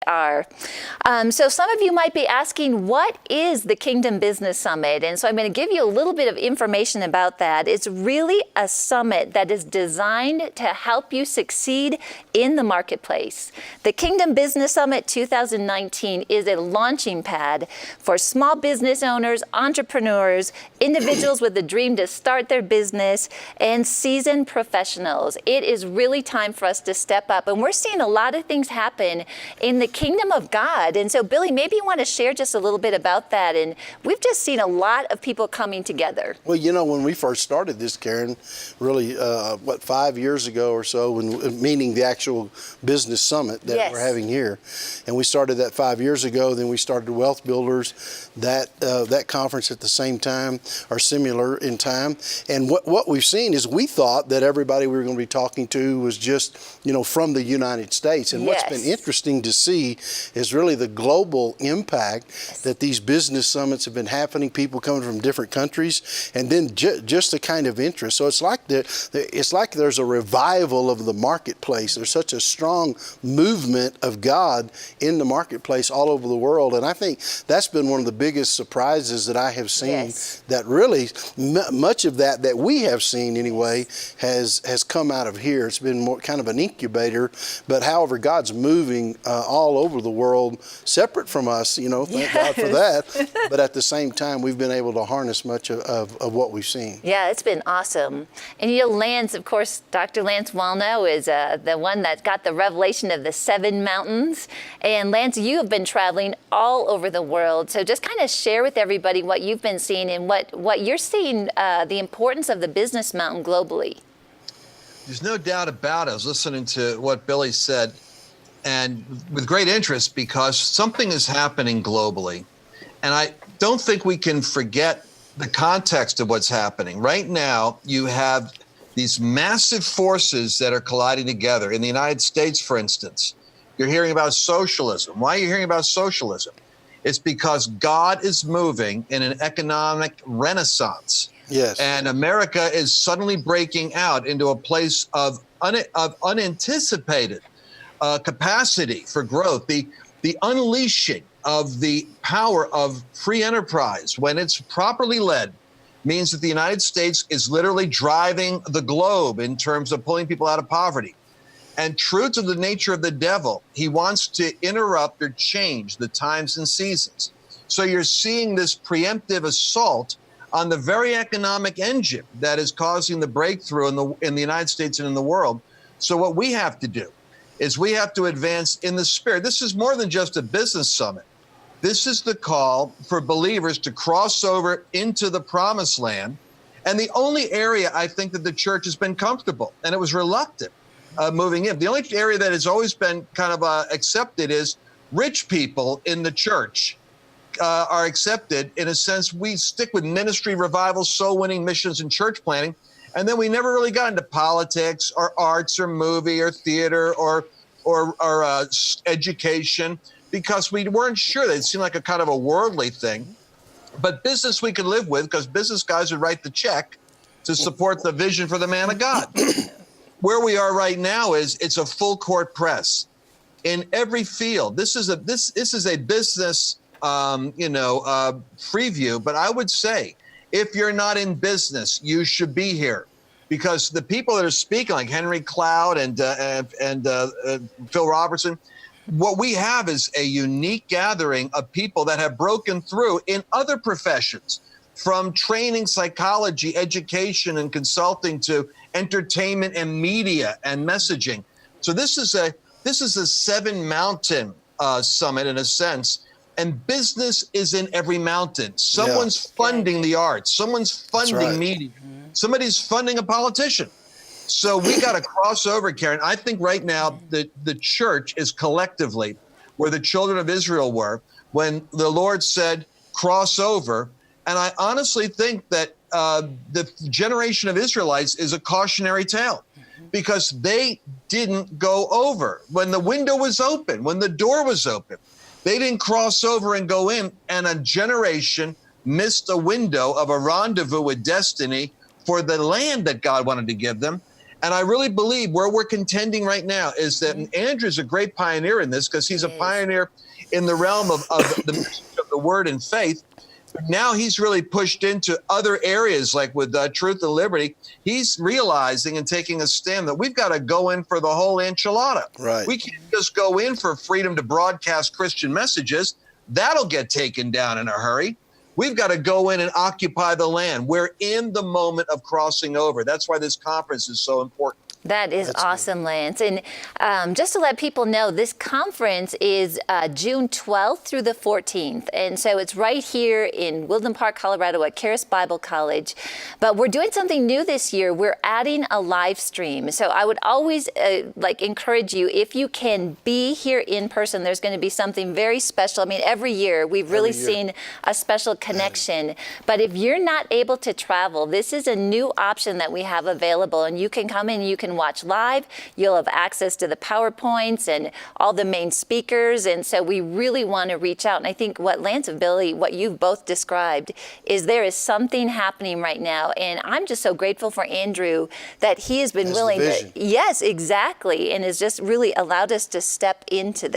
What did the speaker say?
are. So some of you might be asking, what is the Kingdom Business Summit? And so I'm going to give you a little bit of information about that. It's really a summit that is designed to help you succeed in the marketplace. The Kingdom Business Summit 2019 is a launching pad for small business owners, entrepreneurs, individuals with the dream to start their business, and seasoned professionals. It is really time for us to step up, and we're seeing a lot of things happen in the kingdom of God. And so, Billy, maybe you want to share just a little bit about that. And we've just seen a lot of people coming together. Well, you know, when we first started this, Karen, really, 5 years ago or so, meaning the actual business summit that we're having here, and we started that 5 years ago. Then we started Wealth Builders, that conference at the same time, or similar in time. And what we've seen is we thought that everybody we were going to be talking to was just, you know, from the United States. And what's been interesting to see is really the global impact that these business summits have been happening, people coming from different countries, and then just the kind of interest. So it's like there's a revival of the marketplace. There's such a strong movement of God in the marketplace all over the world. And I think that's been one of the biggest surprises that I have seen, that really much of that we have seen anyway has come out of here. It's been more kind of an incubator, but however, God's moving all over the world, separate from us, you know, thank God for that. But at the same time, we've been able to harness much of what we've seen. Yeah, it's been awesome. And you know, Lance, of course, Dr. Lance Wallnau is the one that got the revelation of the 7 mountains. And Lance, you have been traveling all over the world. So just kind of share with everybody what you've been seeing and what you're seeing, the importance of the business mountain globally. There's no doubt about it. I was listening to what Billy said, and with great interest, because something is happening globally. And I don't think we can forget the context of what's happening. Right now, you have these massive forces that are colliding together. In the United States, for instance, you're hearing about socialism. Why are you hearing about socialism? It's because God is moving in an economic renaissance. Yes. And America is suddenly breaking out into a place of unanticipated capacity for growth. The unleashing of the power of free enterprise, when it's properly led, means that the United States is literally driving the globe in terms of pulling people out of poverty. And true to the nature of the devil, he wants to interrupt or change the times and seasons. So you're seeing this preemptive assault on the very economic engine that is causing the breakthrough in the United States and in the world. So what we have to do is we have to advance in the spirit. This is more than just a business summit. This is the call for believers to cross over into the promised land. And the only area I think that the church has been comfortable, and it was reluctant, moving in. The only area that has always been kind of accepted is rich people in the church are accepted. In a sense, we stick with ministry, revival, soul winning, missions, and church planting. And then we never really got into politics or arts or movie or theater or education, because we weren't sure. It seemed like a kind of a worldly thing. But business we could live with, because business guys would write the check to support the vision for the man of God. Where we are right now is it's a full court press in every field. This is a business preview, but I would say if you're not in business, you should be here, because the people that are speaking, like Henry Cloud and Phil Robertson, what we have is a unique gathering of people that have broken through in other professions, from training, psychology, education, and consulting to entertainment and media and messaging. So this is a 7 mountain summit in a sense. And business is in every mountain. Someone's funding the arts. Someone's funding media. Somebody's funding a politician. So we got to cross over, Karen. I think right now the church is collectively where the children of Israel were when the Lord said, cross over. And I honestly think that the generation of Israelites is a cautionary tale, because they didn't go over when the window was open, when the door was open. They didn't cross over and go in, and a generation missed a window of a rendezvous with destiny for the land that God wanted to give them. And I really believe where we're contending right now is that Andrew's a great pioneer in this, because he's a pioneer in the realm of the message of the word and faith. Now he's really pushed into other areas, like with Truth and Liberty. He's realizing and taking a stand that we've got to go in for the whole enchilada. Right. We can't just go in for freedom to broadcast Christian messages. That'll get taken down in a hurry. We've got to go in and occupy the land. We're in the moment of crossing over. That's why this conference is so important. That is That's awesome, Lance. And just to let people know, this conference is June 12th through the 14th. And so it's right here in Woodland Park, Colorado at Charis Bible College. But we're doing something new this year. We're adding a live stream. So I would always encourage you, if you can be here in person, there's going to be something very special. I mean, every year we've really seen a special connection. But if you're not able to travel, this is a new option that we have available. And you can come in, you can watch live. You'll have access to the PowerPoints and all the main speakers. And so we really want to reach out. And I think what Lance and Billy, what you've both described, is there is something happening right now. And I'm just so grateful for Andrew that he has been willing to. Yes, exactly. And has just really allowed us to step into this.